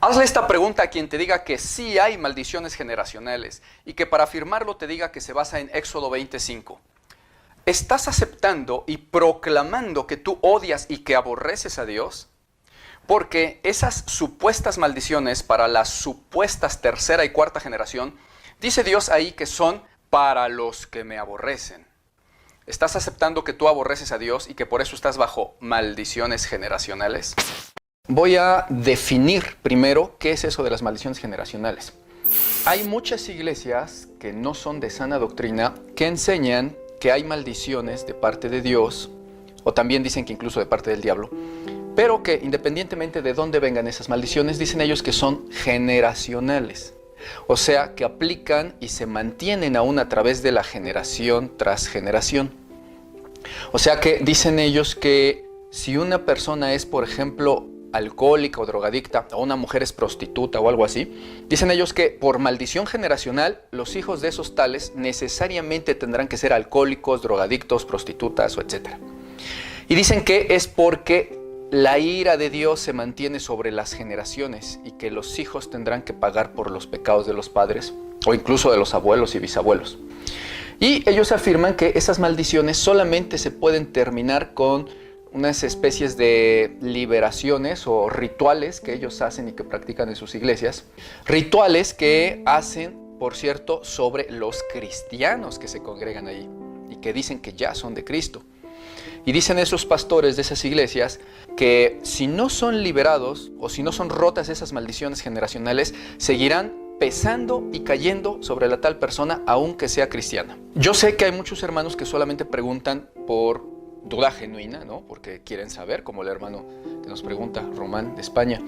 Hazle esta pregunta a quien te diga que sí hay maldiciones generacionales y que para afirmarlo te diga que se basa en Éxodo 25. ¿Estás aceptando y proclamando que tú odias y que aborreces a Dios? Porque esas supuestas maldiciones para las supuestas tercera y cuarta generación, dice Dios ahí que son para los que me aborrecen. ¿Estás aceptando que tú aborreces a Dios y que por eso estás bajo maldiciones generacionales? Voy a definir primero qué es eso de las maldiciones generacionales. Hay muchas iglesias que no son de sana doctrina que enseñan que hay maldiciones de parte de Dios, o también dicen que incluso de parte del diablo, pero que independientemente de dónde vengan esas maldiciones, dicen ellos que son generacionales. O sea, que aplican y se mantienen aún a través de la generación tras generación. O sea que dicen ellos que si una persona es, por ejemplo, alcohólica o drogadicta, o una mujer es prostituta o algo así, dicen ellos que por maldición generacional, los hijos de esos tales necesariamente tendrán que ser alcohólicos, drogadictos, prostitutas o etc. Y dicen que es porque la ira de Dios se mantiene sobre las generaciones y que los hijos tendrán que pagar por los pecados de los padres o incluso de los abuelos y bisabuelos. Y ellos afirman que esas maldiciones solamente se pueden terminar con unas especies de liberaciones o rituales que ellos hacen y que practican en sus iglesias. Rituales que hacen, por cierto, sobre los cristianos que se congregan ahí y que dicen que ya son de Cristo. Y dicen esos pastores de esas iglesias que si no son liberados o si no son rotas esas maldiciones generacionales, seguirán pesando y cayendo sobre la tal persona aunque sea cristiana. Yo sé que hay muchos hermanos que solamente preguntan por duda genuina, ¿no? Porque quieren saber, como el hermano que nos pregunta, Román, de España.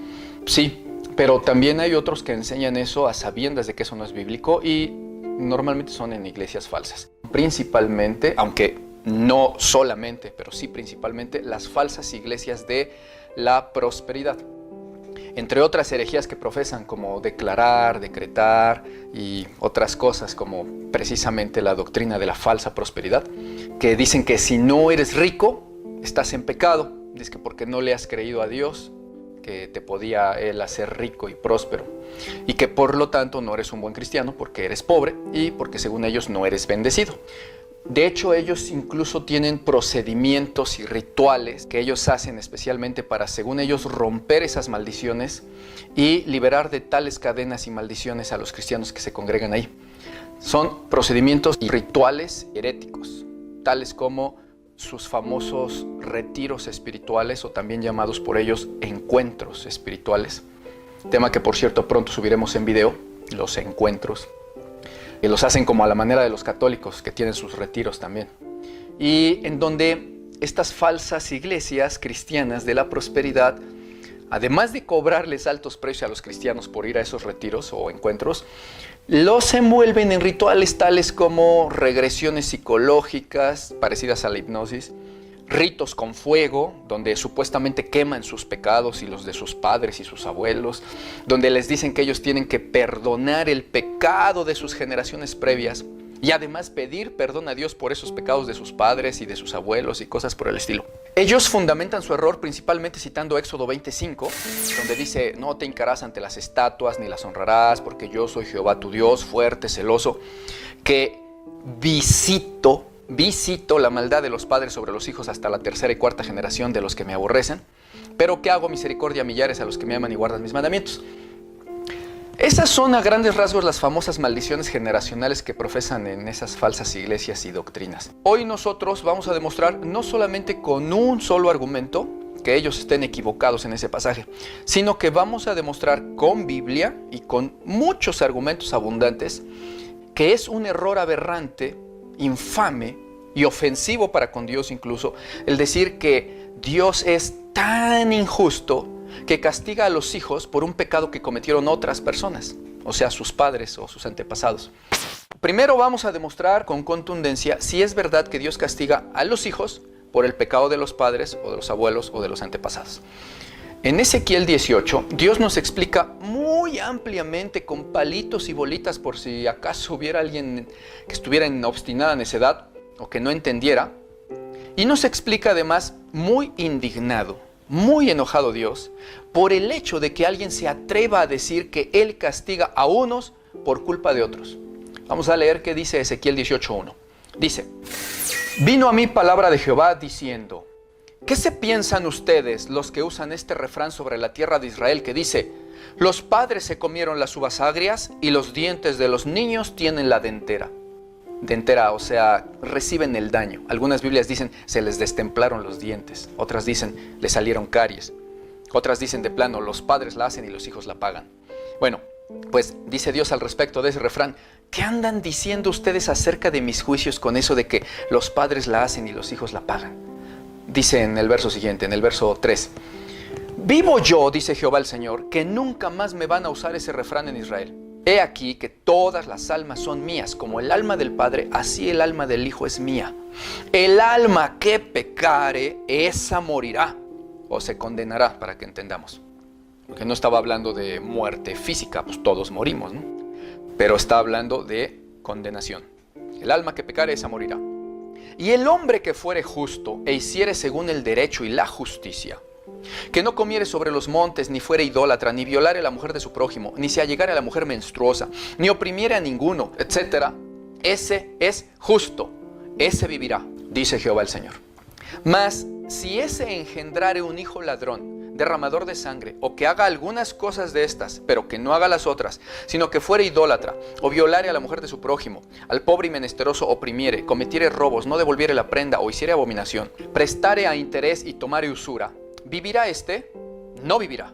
Sí, pero también hay otros que enseñan eso a sabiendas de que eso no es bíblico y normalmente son en iglesias falsas. Principalmente, aunque no solamente, pero sí principalmente, las falsas iglesias de la prosperidad. Entre otras herejías que profesan como declarar, decretar y otras cosas como precisamente la doctrina de la falsa prosperidad, que dicen que si no eres rico, estás en pecado. Dice que porque no le has creído a Dios, que te podía Él hacer rico y próspero. Y que por lo tanto no eres un buen cristiano porque eres pobre y porque según ellos no eres bendecido. De hecho, ellos incluso tienen procedimientos y rituales que ellos hacen especialmente para, según ellos, romper esas maldiciones y liberar de tales cadenas y maldiciones a los cristianos que se congregan ahí. Son procedimientos y rituales heréticos, tales como sus famosos retiros espirituales o también llamados por ellos encuentros espirituales. Tema que, por cierto, pronto subiremos en video, los encuentros. Y los hacen como a la manera de los católicos que tienen sus retiros también. Y en donde estas falsas iglesias cristianas de la prosperidad, además de cobrarles altos precios a los cristianos por ir a esos retiros o encuentros, los envuelven en rituales tales como regresiones psicológicas parecidas a la hipnosis, ritos con fuego, donde supuestamente queman sus pecados y los de sus padres y sus abuelos, donde les dicen que ellos tienen que perdonar el pecado de sus generaciones previas y además pedir perdón a Dios por esos pecados de sus padres y de sus abuelos y cosas por el estilo. Ellos fundamentan su error principalmente citando Éxodo 25, donde dice: no te hincarás ante las estatuas ni las honrarás, porque yo soy Jehová tu Dios, fuerte, celoso, que visito la maldad de los padres sobre los hijos hasta la tercera y cuarta generación de los que me aborrecen, pero que hago misericordia a millares a los que me aman y guardan mis mandamientos. Esas son a grandes rasgos las famosas maldiciones generacionales que profesan en esas falsas iglesias y doctrinas. Hoy nosotros vamos a demostrar no solamente con un solo argumento que ellos estén equivocados en ese pasaje, sino que vamos a demostrar con Biblia y con muchos argumentos abundantes que es un error aberrante, infame y ofensivo para con Dios incluso, el decir que Dios es tan injusto que castiga a los hijos por un pecado que cometieron otras personas, o sea, sus padres o sus antepasados. Primero vamos a demostrar con contundencia si es verdad que Dios castiga a los hijos por el pecado de los padres o de los abuelos o de los antepasados. En Ezequiel 18, Dios nos explica muy ampliamente con palitos y bolitas por si acaso hubiera alguien que estuviera en obstinada necedad o que no entendiera. Y nos explica además muy indignado, muy enojado Dios por el hecho de que alguien se atreva a decir que Él castiga a unos por culpa de otros. Vamos a leer qué dice Ezequiel 18:1. Dice: vino a mí palabra de Jehová diciendo, ¿qué se piensan ustedes los que usan este refrán sobre la tierra de Israel que dice, los padres se comieron las uvas agrias y los dientes de los niños tienen la dentera? Dentera, o sea, reciben el daño. Algunas Biblias dicen, se les destemplaron los dientes. Otras dicen, le salieron caries. Otras dicen de plano, los padres la hacen y los hijos la pagan. Bueno, pues dice Dios al respecto de ese refrán, ¿qué andan diciendo ustedes acerca de mis juicios con eso de que los padres la hacen y los hijos la pagan? Dice en el verso siguiente, en el verso 3. Vivo yo, dice Jehová el Señor, que nunca más me van a usar ese refrán en Israel. He aquí que todas las almas son mías, como el alma del Padre, así el alma del Hijo es mía. El alma que pecare, esa morirá, o se condenará, para que entendamos. Porque no estaba hablando de muerte física, pues todos morimos, ¿no? Pero está hablando de condenación. El alma que pecare, esa morirá. Y el hombre que fuere justo e hiciere según el derecho y la justicia, que no comiere sobre los montes, ni fuere idólatra, ni violare a la mujer de su prójimo, ni se allegare a la mujer menstruosa, ni oprimiere a ninguno, etc. Ese es justo, ese vivirá, dice Jehová el Señor. Mas si ese engendrare un hijo ladrón, derramador de sangre, o que haga algunas cosas de estas, pero que no haga las otras, sino que fuere idólatra, o violare a la mujer de su prójimo, al pobre y menesteroso oprimiere, cometiere robos, no devolviere la prenda, o hiciere abominación, prestare a interés y tomare usura, ¿vivirá éste? No vivirá.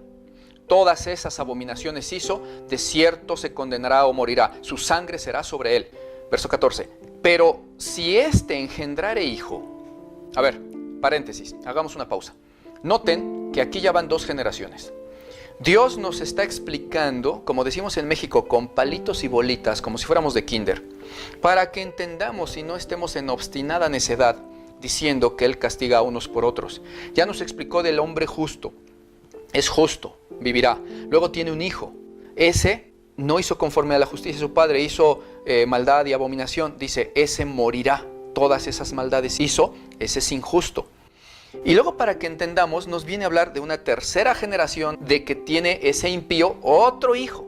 Todas esas abominaciones hizo, de cierto se condenará o morirá, su sangre será sobre él. Verso 14. Pero si éste engendrare hijo... A ver, paréntesis, hagamos una pausa. Noten que aquí ya van 2 generaciones. Dios nos está explicando, como decimos en México, con palitos y bolitas, como si fuéramos de kinder, para que entendamos y no estemos en obstinada necedad, diciendo que Él castiga a unos por otros. Ya nos explicó del hombre justo. Es justo, vivirá. Luego tiene un hijo. Ese no hizo conforme a la justicia de su padre, hizo maldad y abominación. Dice, ese morirá. Todas esas maldades hizo, ese es injusto. Y luego, para que entendamos, nos viene a hablar de una tercera generación de que tiene ese impío otro hijo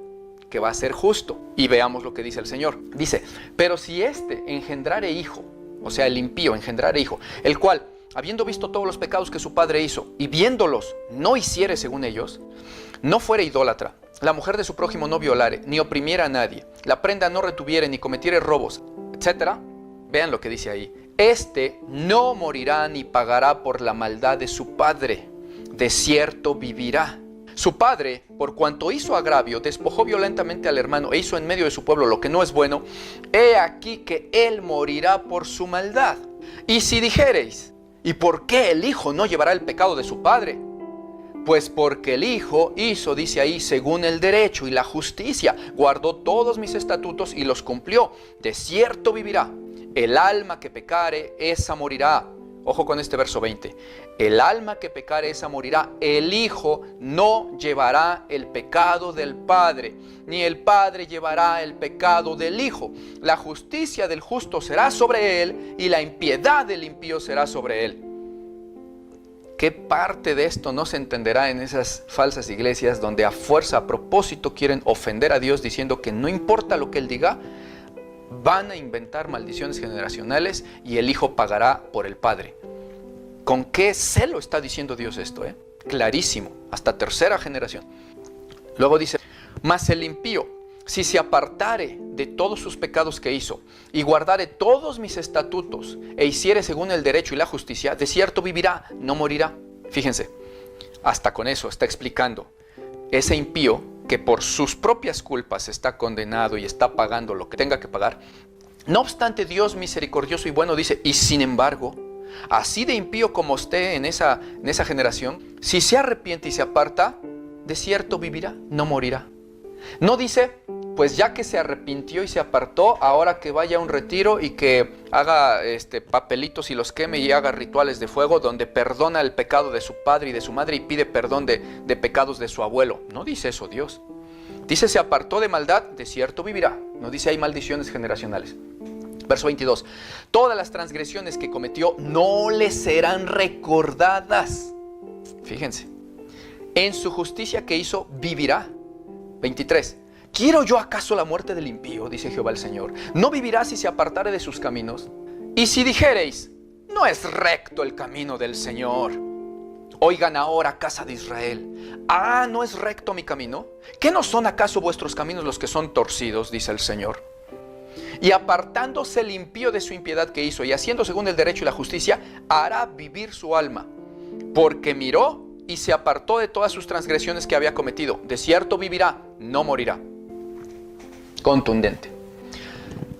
que va a ser justo. Y veamos lo que dice el Señor. Dice, pero si éste engendrare hijo, o sea, el impío engendrare hijo, el cual, habiendo visto todos los pecados que su padre hizo, y viéndolos no hiciere según ellos, no fuere idólatra, la mujer de su prójimo no violare, ni oprimiera a nadie, la prenda no retuviere, ni cometiere robos, etc. Vean lo que dice ahí. Este no morirá ni pagará por la maldad de su padre, de cierto vivirá. Su padre, por cuanto hizo agravio, despojó violentamente al hermano e hizo en medio de su pueblo lo que no es bueno, he aquí que él morirá por su maldad. Y si dijereis, ¿y por qué el hijo no llevará el pecado de su padre? Pues porque el hijo hizo, dice ahí, según el derecho y la justicia, guardó todos mis estatutos y los cumplió, de cierto vivirá. El alma que pecare, esa morirá. Ojo con este verso 20. El alma que pecare, esa morirá. El hijo no llevará el pecado del padre, ni el padre llevará el pecado del hijo. La justicia del justo será sobre él, y la impiedad del impío será sobre él. ¿Qué parte de esto no se entenderá en esas falsas iglesias donde a fuerza, a propósito, quieren ofender a Dios diciendo que no importa lo que Él diga, van a inventar maldiciones generacionales y el hijo pagará por el padre? ¿Con qué celo está diciendo Dios esto? Clarísimo, hasta tercera generación. Luego dice, mas el impío, si se apartare de todos sus pecados que hizo y guardare todos mis estatutos e hiciere según el derecho y la justicia, de cierto vivirá, no morirá. Fíjense, hasta con eso está explicando. Ese impío que por sus propias culpas está condenado y está pagando lo que tenga que pagar, no obstante Dios misericordioso y bueno dice, y sin embargo, así de impío como esté en esa generación, si se arrepiente y se aparta, de cierto vivirá, no morirá. No dice, pues ya que se arrepintió y se apartó, ahora que vaya a un retiro y que haga papelitos y los queme y haga rituales de fuego donde perdona el pecado de su padre y de su madre y pide perdón de pecados de su abuelo. No dice eso Dios. Dice, se apartó de maldad, de cierto vivirá. No dice, hay maldiciones generacionales. Verso 22. Todas las transgresiones que cometió no le serán recordadas. Fíjense. En su justicia que hizo, vivirá. 23. ¿Quiero yo acaso la muerte del impío? Dice Jehová el Señor. ¿No vivirá si se apartare de sus caminos? Y si dijereis, no es recto el camino del Señor. Oigan ahora, casa de Israel. ¿No es recto mi camino? ¿Qué no son acaso vuestros caminos los que son torcidos? Dice el Señor. Y apartándose el impío de su impiedad que hizo, y haciendo según el derecho y la justicia, hará vivir su alma. Porque miró y se apartó de todas sus transgresiones que había cometido. De cierto vivirá, no morirá. Contundente.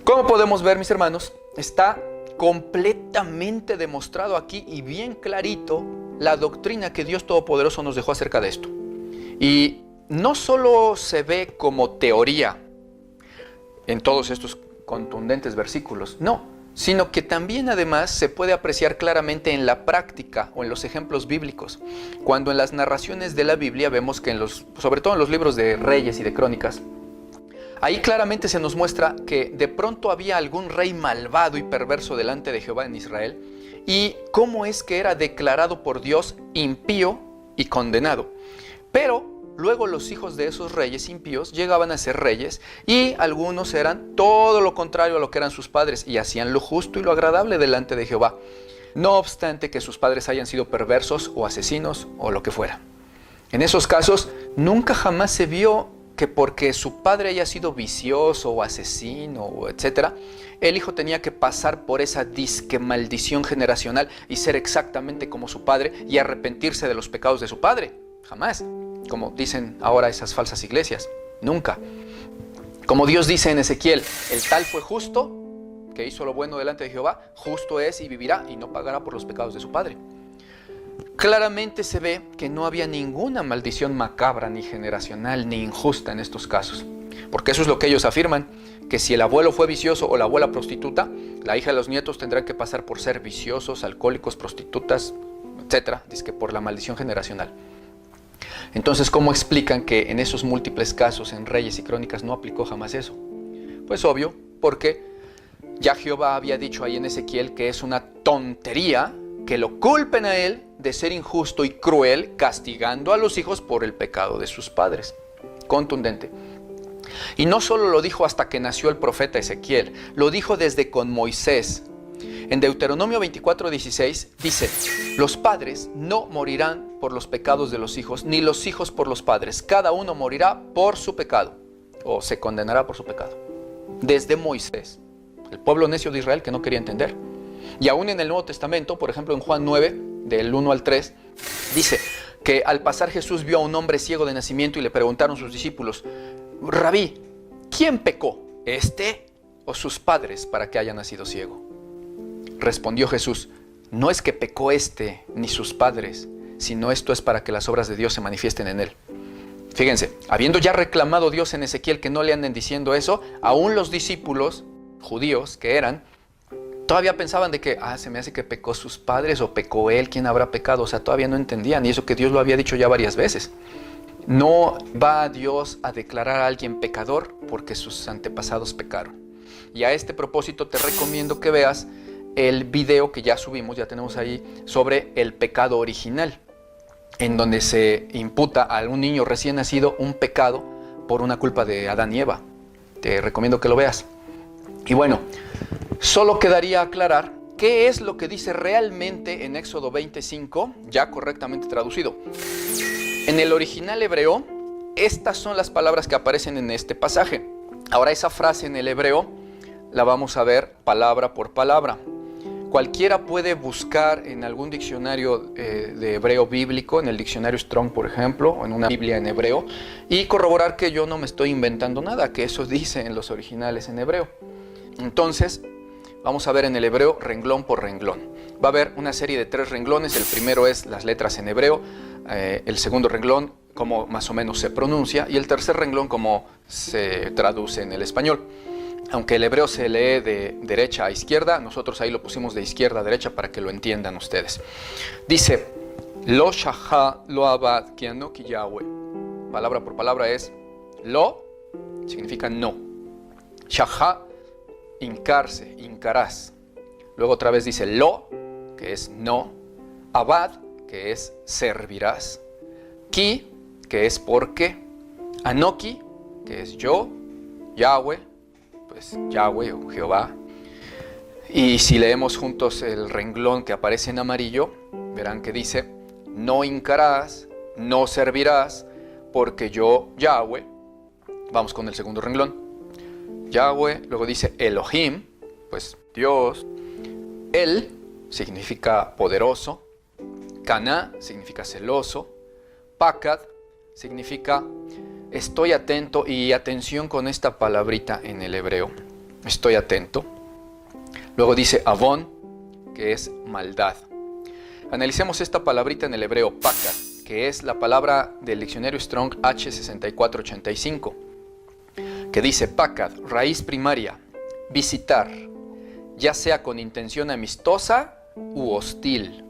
Como podemos ver, mis hermanos, está completamente demostrado aquí y bien clarito la doctrina que Dios Todopoderoso nos dejó acerca de esto. Y no solo se ve como teoría en todos estos contundentes versículos, no, sino que también además se puede apreciar claramente en la práctica o en los ejemplos bíblicos. Cuando en las narraciones de la Biblia vemos que sobre todo en los libros de Reyes y de Crónicas, ahí claramente se nos muestra que de pronto había algún rey malvado y perverso delante de Jehová en Israel, y cómo es que era declarado por Dios impío y condenado. Pero luego los hijos de esos reyes impíos llegaban a ser reyes, y algunos eran todo lo contrario a lo que eran sus padres, y hacían lo justo y lo agradable delante de Jehová, no obstante que sus padres hayan sido perversos o asesinos o lo que fuera. En esos casos nunca jamás se vio que porque su padre haya sido vicioso o asesino, o etcétera, el hijo tenía que pasar por esa disque maldición generacional y ser exactamente como su padre y arrepentirse de los pecados de su padre. Jamás. Como dicen ahora esas falsas iglesias. Nunca. Como Dios dice en Ezequiel, el tal fue justo, que hizo lo bueno delante de Jehová, justo es y vivirá y no pagará por los pecados de su padre. Claramente se ve que no había ninguna maldición macabra, ni generacional, ni injusta en estos casos. Porque eso es lo que ellos afirman, que si el abuelo fue vicioso o la abuela prostituta, la hija y los nietos tendrán que pasar por ser viciosos, alcohólicos, prostitutas, etcétera, dizque por la maldición generacional. Entonces, ¿cómo explican que en esos múltiples casos en Reyes y Crónicas no aplicó jamás eso? Pues obvio, porque ya Jehová había dicho ahí en Ezequiel que es una tontería que lo culpen a él de ser injusto y cruel, castigando a los hijos por el pecado de sus padres. Contundente. Y no solo lo dijo hasta que nació el profeta Ezequiel, lo dijo desde con Moisés. En Deuteronomio 24:16 dice, los padres no morirán por los pecados de los hijos, ni los hijos por los padres. Cada uno morirá por su pecado, o se condenará por su pecado. Desde Moisés, el pueblo necio de Israel que no quería entender. Y aún en el Nuevo Testamento, por ejemplo en Juan 9, del 1 al 3, dice que al pasar Jesús vio a un hombre ciego de nacimiento y le preguntaron sus discípulos, Rabí, ¿quién pecó, este o sus padres para que haya nacido ciego? Respondió Jesús, no es que pecó este ni sus padres, sino esto es para que las obras de Dios se manifiesten en él. Fíjense, habiendo ya reclamado Dios en Ezequiel que no le anden diciendo eso, aún los discípulos judíos que eran, todavía pensaban de que, se me hace que pecó sus padres o pecó él, ¿quién habrá pecado? O sea, todavía no entendían, y eso que Dios lo había dicho ya varias veces. No va Dios a declarar a alguien pecador porque sus antepasados pecaron. Y a este propósito te recomiendo que veas el video que ya subimos, ya tenemos ahí, sobre el pecado original, en donde se imputa a un niño recién nacido un pecado por una culpa de Adán y Eva. Te recomiendo que lo veas. Y bueno, solo quedaría aclarar qué es lo que dice realmente en Éxodo 25, ya correctamente traducido. En el original hebreo, estas son las palabras que aparecen en este pasaje. Ahora esa frase en el hebreo la vamos a ver palabra por palabra. Cualquiera puede buscar en algún diccionario de hebreo bíblico, en el diccionario Strong, por ejemplo, o en una Biblia en hebreo, y corroborar que yo no me estoy inventando nada, que eso dice en los originales en hebreo. Entonces, vamos a ver en el hebreo renglón por renglón. Va a haber una serie de 3 renglones. El primero es las letras en hebreo, el segundo renglón, cómo más o menos se pronuncia, y el tercer renglón, cómo se traduce en el español. Aunque el hebreo se lee de derecha a izquierda, nosotros ahí lo pusimos de izquierda a derecha para que lo entiendan ustedes. Dice, lo shaha lo abad kianoki Yahweh. Palabra por palabra es, lo significa no. Shaha, hincarse, hincarás. Luego otra vez dice lo, que es no. Abad, que es servirás. Ki, que es porque. Anoki, que es yo. Yahweh, pues Yahweh o Jehová. Y si leemos juntos el renglón que aparece en amarillo, verán que dice, no hincarás, no servirás, porque yo, Yahweh. Vamos con el segundo renglón. Yahweh, luego dice Elohim, pues Dios. El significa poderoso. Caná significa celoso. Pakad significa estoy atento, y atención con esta palabrita en el hebreo. Estoy atento. Luego dice avon, que es maldad. Analicemos esta palabrita en el hebreo pakad, que es la palabra del diccionario Strong H6485, que dice pakad, raíz primaria, visitar, ya sea con intención amistosa u hostil.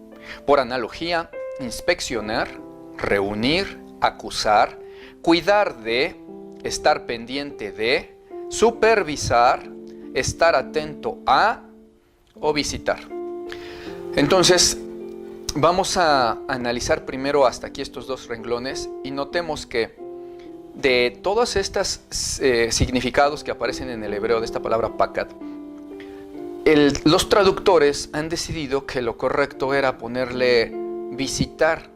Por analogía, inspeccionar, reunir, acusar, cuidar de, estar pendiente de, supervisar, estar atento a o visitar. Entonces, vamos a analizar primero hasta aquí estos dos renglones y notemos que de todos estos significados que aparecen en el hebreo de esta palabra pakad, los traductores han decidido que lo correcto era ponerle visitar,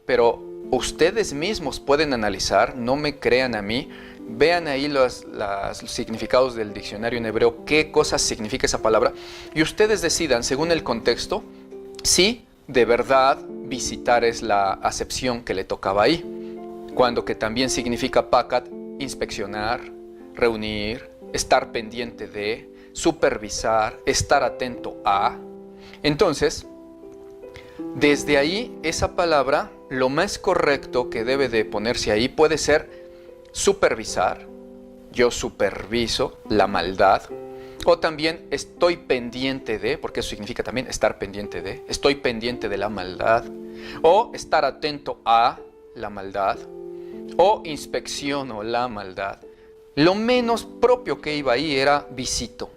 pero ustedes mismos pueden analizar, no me crean a mí, vean ahí los significados del diccionario en hebreo, qué cosas significa esa palabra, y ustedes decidan, según el contexto, si de verdad visitar es la acepción que le tocaba ahí, cuando que también significa pakad, inspeccionar, reunir, estar pendiente de, supervisar, estar atento a. Entonces, desde ahí, esa palabra, lo más correcto que debe de ponerse ahí puede ser supervisar, yo superviso la maldad, o también estoy pendiente de, porque eso significa también estar pendiente de, estoy pendiente de la maldad, o estar atento a la maldad, o inspecciono la maldad. Lo menos propio que iba ahí era visito.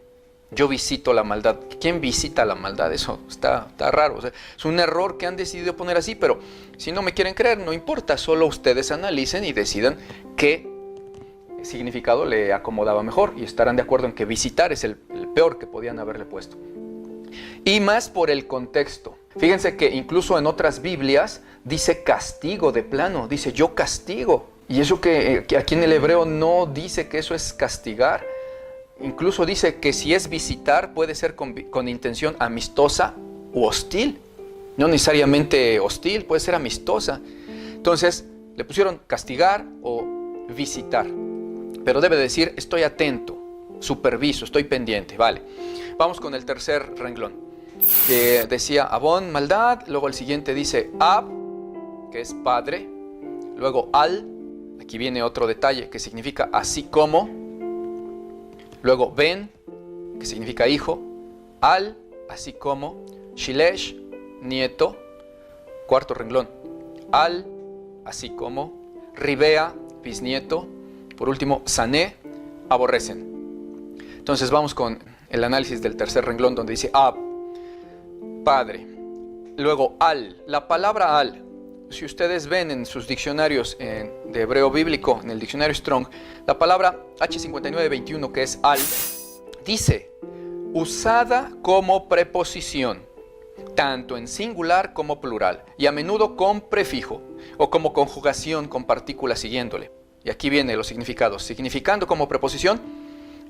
Yo visito la maldad. ¿Quién visita la maldad? Eso está raro. O sea, es un error que han decidido poner así, pero si no me quieren creer, no importa. Solo ustedes analicen y decidan qué significado le acomodaba mejor. Y estarán de acuerdo en que visitar es el peor que podían haberle puesto. Y más por el contexto. Fíjense que incluso en otras Biblias dice castigo de plano. Dice yo castigo. Y eso que aquí en el hebreo no dice que eso es castigar. Incluso dice que si es visitar puede ser con intención amistosa u hostil. No necesariamente hostil, puede ser amistosa. Entonces le pusieron castigar o visitar. Pero debe decir estoy atento, superviso, estoy pendiente. Vale. Vamos con el tercer renglón. Que decía avon, maldad. Luego el siguiente dice ab, que es padre. Luego al, aquí viene otro detalle que significa así como. Luego ben, que significa hijo, al, así como, shilesh, nieto, cuarto renglón, al, así como, ribea, bisnieto, por último, sané, aborrecen. Entonces vamos con el análisis del tercer renglón donde dice ab, padre. Luego al, la palabra al, si ustedes ven en sus diccionarios de hebreo bíblico, en el diccionario Strong, la palabra H5921, que es al, dice, usada como preposición, tanto en singular como plural, y a menudo con prefijo, o como conjugación con partícula siguiéndole. Y aquí vienen los significados. Significando como preposición,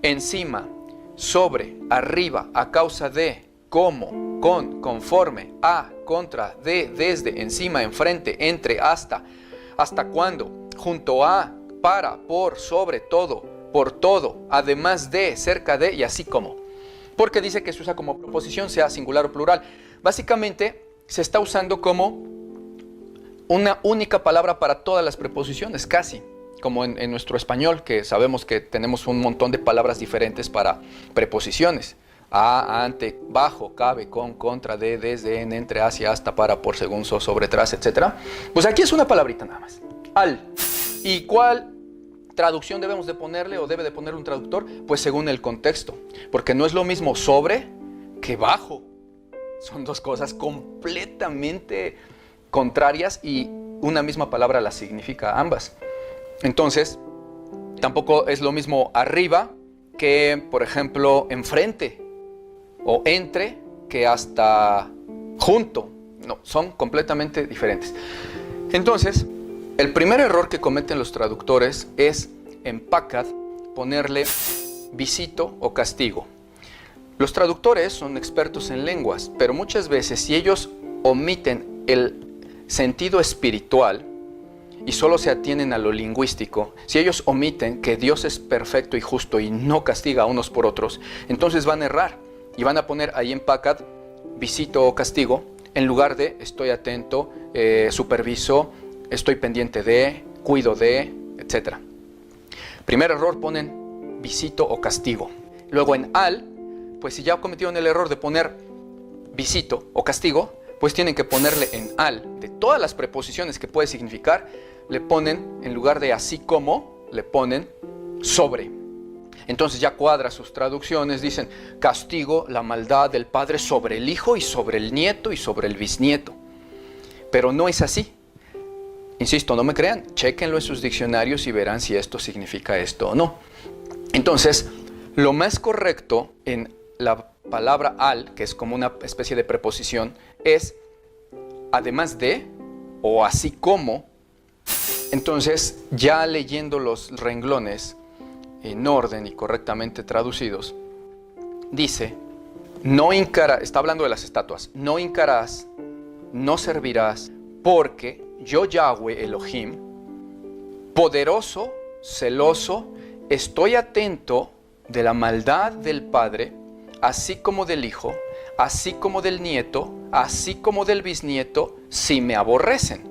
encima, sobre, arriba, a causa de, como, con, conforme, a, contra, de, desde, encima, enfrente, entre, hasta cuando, junto a, para, por, sobre todo, por todo, además de, cerca de y así como. Porque dice que se usa como preposición, sea singular o plural. Básicamente se está usando como una única palabra para todas las preposiciones, casi. Como en nuestro español, que sabemos que tenemos un montón de palabras diferentes para preposiciones. A, ante, bajo, cabe, con, contra, de, desde, en, entre, hacia, hasta, para, por, según, so, sobre, tras, etc. Pues aquí es una palabrita nada más. Al. ¿Y cuál traducción debemos de ponerle o debe de poner un traductor? Pues según el contexto. Porque no es lo mismo sobre que bajo. Son dos cosas completamente contrarias y una misma palabra las significa ambas. Entonces, tampoco es lo mismo arriba que, por ejemplo, enfrente, o entre, que hasta junto. No, son completamente diferentes. Entonces, el primer error que cometen los traductores es en Paccard ponerle visito o castigo. Los traductores son expertos en lenguas, pero muchas veces si ellos omiten el sentido espiritual y solo se atienen a lo lingüístico, si ellos omiten que Dios es perfecto y justo y no castiga a unos por otros, entonces van a errar y van a poner ahí en Paccard visito o castigo en lugar de estoy atento, superviso, estoy pendiente de, cuido de, etc. Primer error, ponen visito o castigo. Luego en al, pues si ya cometieron el error de poner visito o castigo, pues tienen que ponerle en al, de todas las preposiciones que puede significar, le ponen, en lugar de así como, le ponen sobre. Entonces ya cuadra sus traducciones, dicen castigo la maldad del padre sobre el hijo y sobre el nieto y sobre el bisnieto. Pero no es así. Insisto, no me crean, chéquenlo en sus diccionarios y verán si esto significa esto o no. Entonces, lo más correcto en la palabra al, que es como una especie de preposición, es además de o así como. Entonces, ya leyendo los renglones en orden y correctamente traducidos, dice, no hincarás, está hablando de las estatuas, no hincarás, no servirás, porque yo Yahweh Elohim, poderoso, celoso, estoy atento de la maldad del padre, así como del hijo, así como del nieto, así como del bisnieto, si me aborrecen.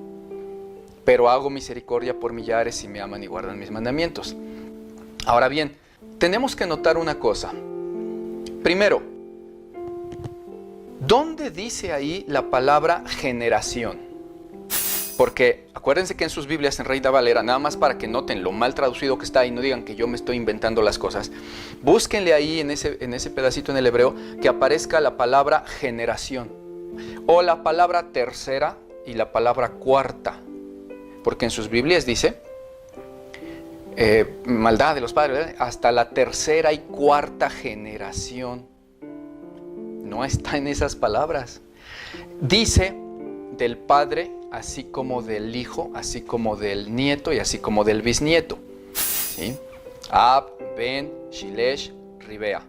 Pero hago misericordia por millares si me aman y guardan mis mandamientos. Ahora bien, tenemos que notar una cosa. Primero, ¿dónde dice ahí la palabra generación? Porque acuérdense que en sus Biblias en Reina Valera, nada más para que noten lo mal traducido que está y no digan que yo me estoy inventando las cosas, búsquenle ahí en ese pedacito en el hebreo que aparezca la palabra generación o la palabra tercera y la palabra cuarta, porque en sus Biblias dice maldad de los padres, ¿verdad? Hasta la tercera y cuarta generación. No está en esas palabras. Dice del padre, así como del hijo, así como del nieto y así como del bisnieto. ¿Sí? Ab, Ben, Shilesh, Ribea.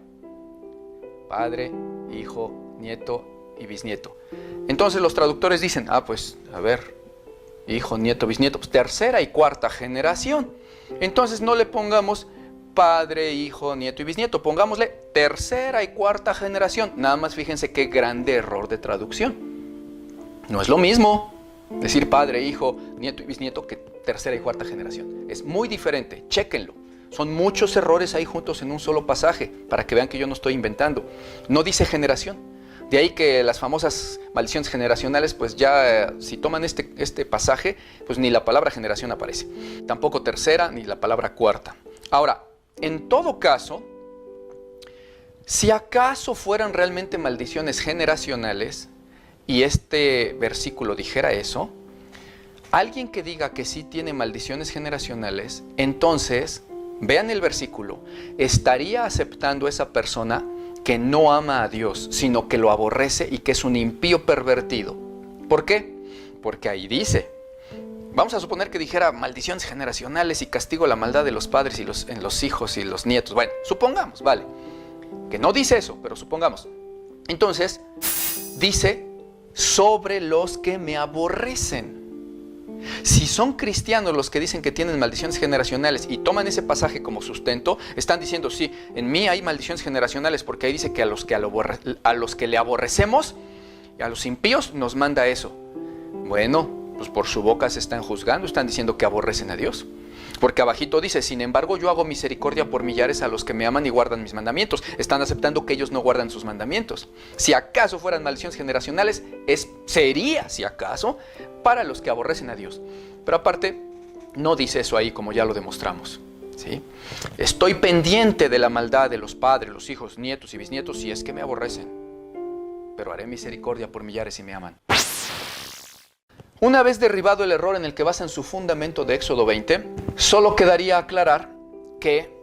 Padre, hijo, nieto y bisnieto. Entonces los traductores dicen, pues a ver, hijo, nieto, bisnieto, pues tercera y cuarta generación. Entonces no le pongamos padre, hijo, nieto y bisnieto, pongámosle tercera y cuarta generación. Nada más fíjense qué grande error de traducción. No es lo mismo decir padre, hijo, nieto y bisnieto que tercera y cuarta generación. Es muy diferente, chéquenlo. Son muchos errores ahí juntos en un solo pasaje, para que vean que yo no estoy inventando. No dice generación. De ahí que las famosas maldiciones generacionales, pues ya si toman este pasaje, pues ni la palabra generación aparece. Tampoco tercera ni la palabra cuarta. Ahora, en todo caso, si acaso fueran realmente maldiciones generacionales, y este versículo dijera eso, alguien que diga que sí tiene maldiciones generacionales, entonces, vean el versículo, estaría aceptando esa persona que no ama a Dios, sino que lo aborrece y que es un impío pervertido. ¿Por qué? Porque ahí dice, vamos a suponer que dijera maldiciones generacionales y castigo la maldad de los padres y en los hijos y los nietos. Bueno, supongamos, vale, que no dice eso, pero supongamos. Entonces, dice, sobre los que me aborrecen. Si son cristianos los que dicen que tienen maldiciones generacionales y toman ese pasaje como sustento, están diciendo, sí, en mí hay maldiciones generacionales, porque ahí dice que a los que le aborrecemos, a los impíos nos manda eso. Bueno, pues por su boca se están juzgando, están diciendo que aborrecen a Dios. Porque abajito dice, sin embargo yo hago misericordia por millares a los que me aman y guardan mis mandamientos. Están aceptando que ellos no guardan sus mandamientos. Si acaso fueran maldiciones generacionales, sería, si acaso, para los que aborrecen a Dios. Pero aparte, no dice eso ahí como ya lo demostramos. ¿Sí? Estoy pendiente de la maldad de los padres, los hijos, nietos y bisnietos si es que me aborrecen. Pero haré misericordia por millares si me aman. Una vez derribado el error en el que basan su fundamento de Éxodo 20, solo quedaría aclarar que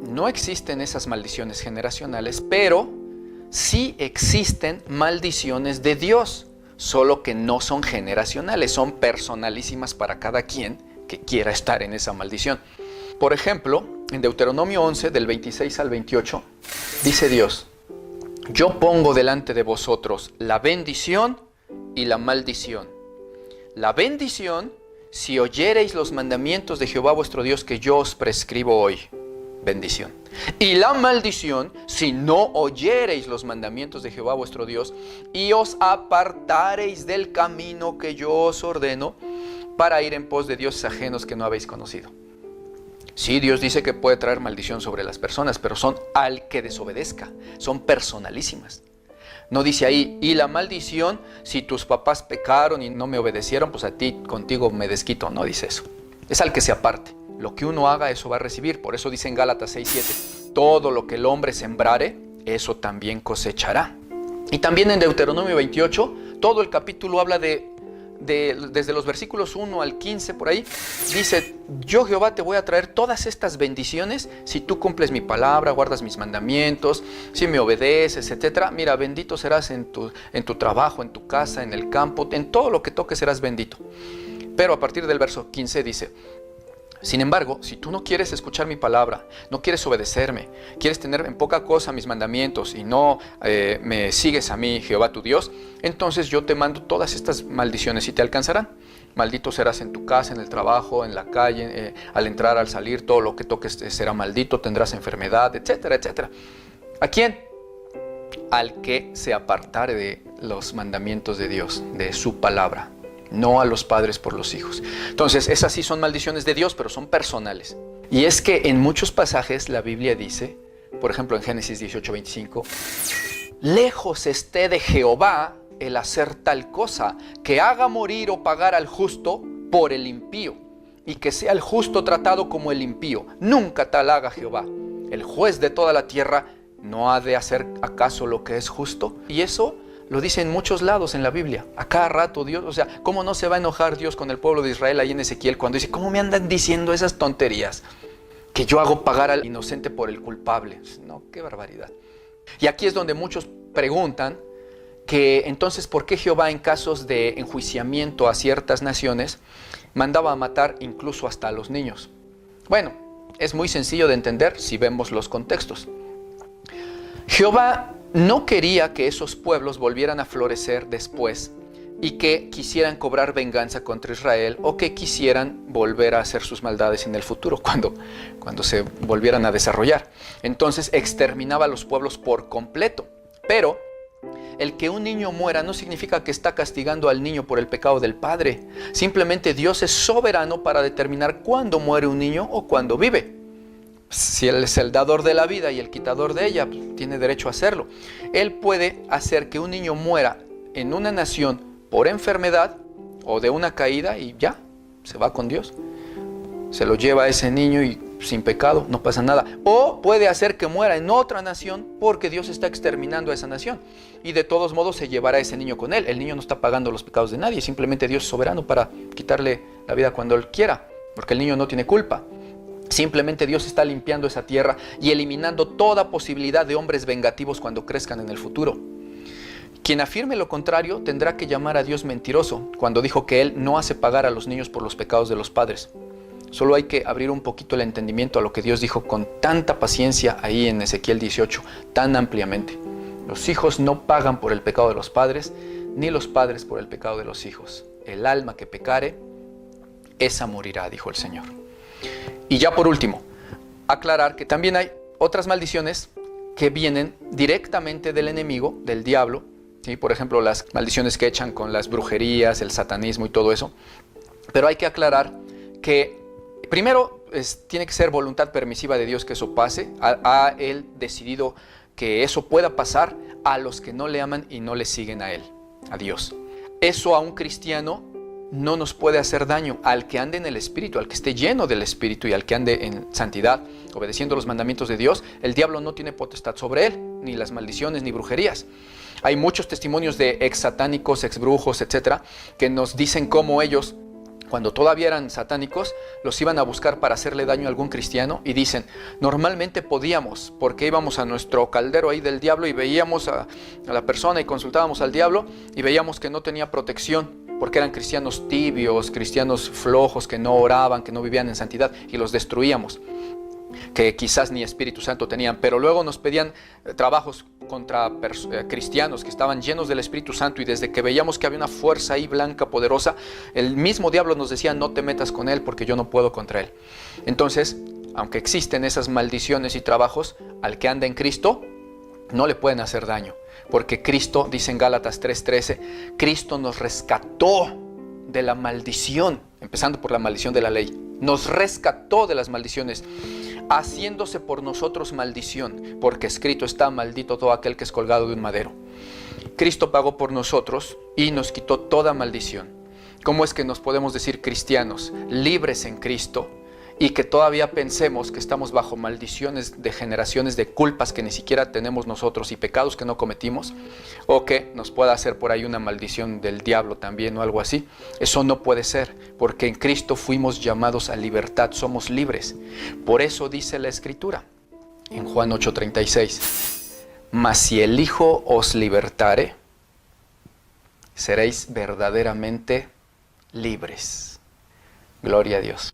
no existen esas maldiciones generacionales, pero sí existen maldiciones de Dios, solo que no son generacionales, son personalísimas para cada quien que quiera estar en esa maldición. Por ejemplo, en Deuteronomio 11, del 26 al 28, dice Dios: yo pongo delante de vosotros la bendición y la maldición. La bendición, si oyereis los mandamientos de Jehová vuestro Dios que yo os prescribo hoy. Bendición. Y la maldición, si no oyereis los mandamientos de Jehová vuestro Dios y os apartareis del camino que yo os ordeno para ir en pos de dioses ajenos que no habéis conocido. Sí, Dios dice que puede traer maldición sobre las personas, pero son al que desobedezca, son personalísimas. No dice ahí, y la maldición, si tus papás pecaron y no me obedecieron, pues a ti, contigo me desquito. No dice eso. Es al que se aparte. Lo que uno haga, eso va a recibir. Por eso dice en Gálatas 6:7, todo lo que el hombre sembrare, eso también cosechará. Y también en Deuteronomio 28, todo el capítulo habla desde los versículos 1 al 15 por ahí, dice: yo Jehová te voy a traer todas estas bendiciones si tú cumples mi palabra, guardas mis mandamientos, si me obedeces, etc. Mira, bendito serás en tu trabajo, en tu casa, en el campo, en todo lo que toques serás bendito. Pero a partir del verso 15 dice: sin embargo, si tú no quieres escuchar mi palabra, no quieres obedecerme, quieres tener en poca cosa mis mandamientos y no me sigues a mí, Jehová tu Dios, entonces yo te mando todas estas maldiciones y te alcanzarán. Maldito serás en tu casa, en el trabajo, en la calle, al entrar, al salir, todo lo que toques será maldito, tendrás enfermedad, etcétera, etcétera. ¿A quién? Al que se apartare de los mandamientos de Dios, de su palabra. No a los padres por los hijos. Entonces, esas sí son maldiciones de Dios, pero son personales. Y es que en muchos pasajes la Biblia dice, por ejemplo en Génesis 18:25, lejos esté de Jehová el hacer tal cosa, que haga morir o pagar al justo por el impío, y que sea el justo tratado como el impío. Nunca tal haga Jehová. El juez de toda la tierra no ha de hacer acaso lo que es justo. Y eso lo dice en muchos lados en la Biblia. A cada rato Dios, o sea, ¿cómo no se va a enojar Dios con el pueblo de Israel ahí en Ezequiel cuando dice: ¿cómo me andan diciendo esas tonterías? Que yo hago pagar al inocente por el culpable. No, qué barbaridad. Y aquí es donde muchos preguntan que entonces, ¿por qué Jehová en casos de enjuiciamiento a ciertas naciones mandaba a matar incluso hasta a los niños? Bueno, es muy sencillo de entender si vemos los contextos. Jehová no quería que esos pueblos volvieran a florecer después y que quisieran cobrar venganza contra Israel o que quisieran volver a hacer sus maldades en el futuro cuando se volvieran a desarrollar. Entonces exterminaba a los pueblos por completo. Pero el que un niño muera no significa que está castigando al niño por el pecado del padre. Simplemente Dios es soberano para determinar cuándo muere un niño o cuándo vive. Si Él es el dador de la vida y el quitador de ella, pues tiene derecho a hacerlo. Él puede hacer que un niño muera en una nación por enfermedad o de una caída y ya, se va con Dios. Se lo lleva a ese niño y sin pecado, no pasa nada. O puede hacer que muera en otra nación porque Dios está exterminando a esa nación. Y de todos modos se llevará a ese niño con él. El niño no está pagando los pecados de nadie, simplemente Dios es soberano para quitarle la vida cuando Él quiera, porque el niño no tiene culpa. Simplemente Dios está limpiando esa tierra y eliminando toda posibilidad de hombres vengativos cuando crezcan en el futuro. Quien afirme lo contrario tendrá que llamar a Dios mentiroso cuando dijo que Él no hace pagar a los niños por los pecados de los padres. Solo hay que abrir un poquito el entendimiento a lo que Dios dijo con tanta paciencia ahí en Ezequiel 18, tan ampliamente. Los hijos no pagan por el pecado de los padres, ni los padres por el pecado de los hijos. El alma que pecare, esa morirá, dijo el Señor. Y ya por último, aclarar que también hay otras maldiciones que vienen directamente del enemigo, del diablo, ¿sí? Por ejemplo, las maldiciones que echan con las brujerías, el satanismo y todo eso. Pero hay que aclarar que primero tiene que ser voluntad permisiva de Dios que eso pase. Ha Él decidido que eso pueda pasar a los que no le aman y no le siguen a Él, a Dios. Eso a un cristiano no nos puede hacer daño. Al que ande en el Espíritu, al que esté lleno del Espíritu y al que ande en santidad, obedeciendo los mandamientos de Dios, el diablo no tiene potestad sobre él, ni las maldiciones, ni brujerías. Hay muchos testimonios de ex satánicos, ex brujos, etcétera, que nos dicen cómo ellos, cuando todavía eran satánicos, los iban a buscar para hacerle daño a algún cristiano, y dicen, normalmente podíamos, porque íbamos a nuestro caldero ahí del diablo y veíamos a la persona y consultábamos al diablo y veíamos que no tenía protección, porque eran cristianos tibios, cristianos flojos, que no oraban, que no vivían en santidad, y los destruíamos, que quizás ni Espíritu Santo tenían. Pero luego nos pedían trabajos contra cristianos que estaban llenos del Espíritu Santo, y desde que veíamos que había una fuerza ahí blanca, poderosa, el mismo diablo nos decía, no te metas con él porque yo no puedo contra él. Entonces, aunque existen esas maldiciones y trabajos, al que anda en Cristo no le pueden hacer daño, porque Cristo, dice en Gálatas 3:13, Cristo nos rescató de la maldición, empezando por la maldición de la ley. Nos rescató de las maldiciones, haciéndose por nosotros maldición, porque escrito está, maldito todo aquel que es colgado de un madero. Cristo pagó por nosotros y nos quitó toda maldición. ¿Cómo es que nos podemos decir cristianos, libres en Cristo, y que todavía pensemos que estamos bajo maldiciones de generaciones de culpas que ni siquiera tenemos nosotros y pecados que no cometimos? O que nos pueda hacer por ahí una maldición del diablo también o algo así. Eso no puede ser, porque en Cristo fuimos llamados a libertad, somos libres. Por eso dice la Escritura en Juan 8:36, mas si el Hijo os libertare, seréis verdaderamente libres. Gloria a Dios.